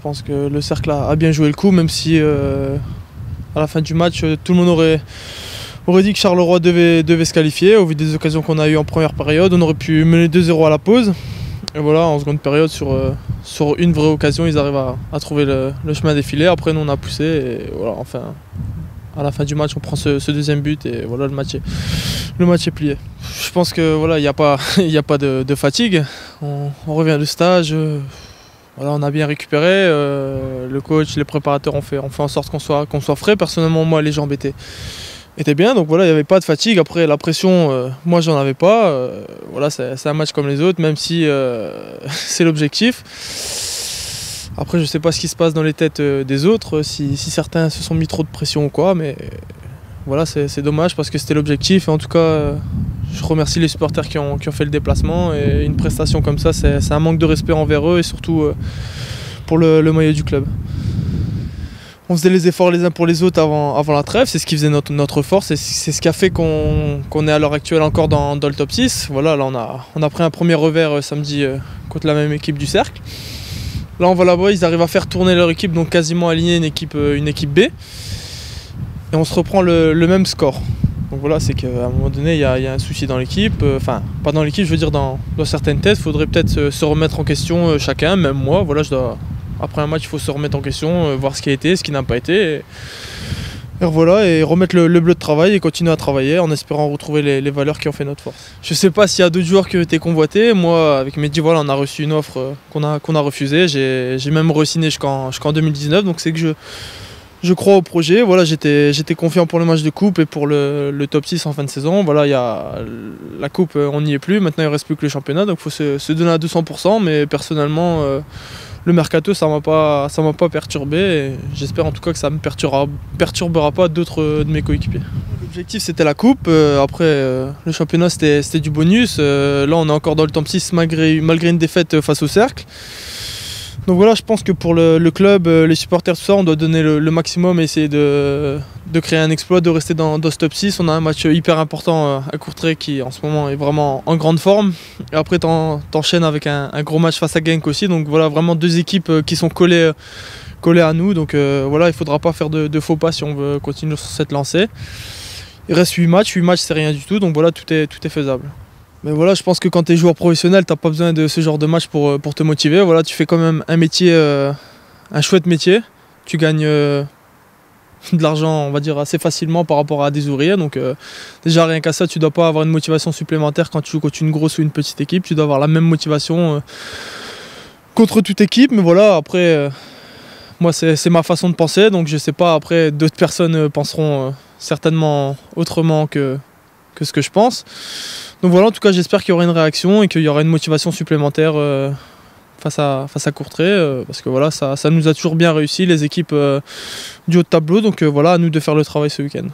pense que le Cercle a bien joué le coup, même si à la fin du match, tout le monde aurait dit que Charleroi devait se qualifier. Au vu des occasions qu'on a eues en première période, on aurait pu mener 2-0 à la pause. Et voilà, en seconde période, sur une vraie occasion, ils arrivent à trouver le chemin défilé. Après, nous, on a poussé et voilà, enfin, à la fin du match, on prend ce deuxième but et voilà, le match est plié. Je pense que voilà, il n'y a pas, de fatigue. On revient du stage. Voilà, on a bien récupéré. Le coach, les préparateurs ont fait en sorte qu'on soit frais. Personnellement, moi, les jambes étaient bien. Donc voilà, il n'y avait pas de fatigue. Après, la pression, moi, j'en avais pas. Voilà, c'est un match comme les autres, même si c'est l'objectif. Après, je ne sais pas ce qui se passe dans les têtes des autres, si certains se sont mis trop de pression ou quoi, mais voilà, c'est dommage parce que c'était l'objectif. Et en tout cas, je remercie les supporters qui ont fait le déplacement. Et une prestation comme ça, c'est un manque de respect envers eux et surtout pour le maillot du club. On faisait les efforts les uns pour les autres avant la trêve, c'est ce qui faisait notre force et c'est ce qui a fait qu'on est à l'heure actuelle encore dans le top 6. Voilà, là on a pris un premier revers samedi contre la même équipe du Cercle. Là on va là-bas, ils arrivent à faire tourner leur équipe, donc quasiment aligner une équipe B. Et on se reprend le même score. Donc voilà, c'est qu'à un moment donné, il y a un souci dans l'équipe. Enfin, pas dans l'équipe, je veux dire dans certaines têtes. Il faudrait peut-être se remettre en question chacun, même moi. Voilà, après un match, il faut se remettre en question, voir ce qui a été, ce qui n'a pas été. Et voilà, et remettre le bleu de travail et continuer à travailler en espérant retrouver les valeurs qui ont fait notre force. Je sais pas s'il y a d'autres joueurs qui ont été convoités. Moi, avec Mehdi, voilà, on a reçu une offre qu'on a refusée. J'ai même re-signé jusqu'en 2019, donc c'est que je crois au projet. Voilà, j'étais confiant pour le match de coupe et pour le top 6 en fin de saison. Voilà, il y a la coupe, on n'y est plus. Maintenant, il ne reste plus que le championnat, donc il faut se donner à 200%. Mais personnellement, le mercato, ça m'a pas perturbé. Et j'espère en tout cas que ça ne me perturbera pas d'autres de mes coéquipiers. L'objectif, c'était la coupe. Après, le championnat, c'était du bonus. Là, on est encore dans le top 6 malgré une défaite face au Cercle. Donc voilà, je pense que pour le club, les supporters, tout ça, on doit donner le maximum et essayer de créer un exploit, de rester dans ce top 6. On a un match hyper important à Courtrai qui en ce moment est vraiment en grande forme. Et après, t'enchaînes avec un gros match face à Genk aussi. Donc voilà, vraiment deux équipes qui sont collées à nous. Donc voilà, il ne faudra pas faire de faux pas si on veut continuer sur cette lancée. Il reste 8 matchs, c'est rien du tout. Donc voilà, tout est faisable. Mais voilà, je pense que quand tu es joueur professionnel, tu n'as pas besoin de ce genre de match pour te motiver. Voilà, tu fais quand même un métier, un chouette métier. Tu gagnes de l'argent, on va dire, assez facilement par rapport à des ouvriers. Donc déjà, rien qu'à ça, tu ne dois pas avoir une motivation supplémentaire quand tu joues contre une grosse ou une petite équipe. Tu dois avoir la même motivation contre toute équipe. Mais voilà, après, moi, c'est ma façon de penser. Donc je ne sais pas, après, d'autres personnes penseront certainement autrement que ce que je pense. Donc voilà, en tout cas, j'espère qu'il y aura une réaction et qu'il y aura une motivation supplémentaire face à Courtrai, parce que voilà, ça nous a toujours bien réussi, les équipes du haut de tableau. Donc voilà, à nous de faire le travail ce week-end.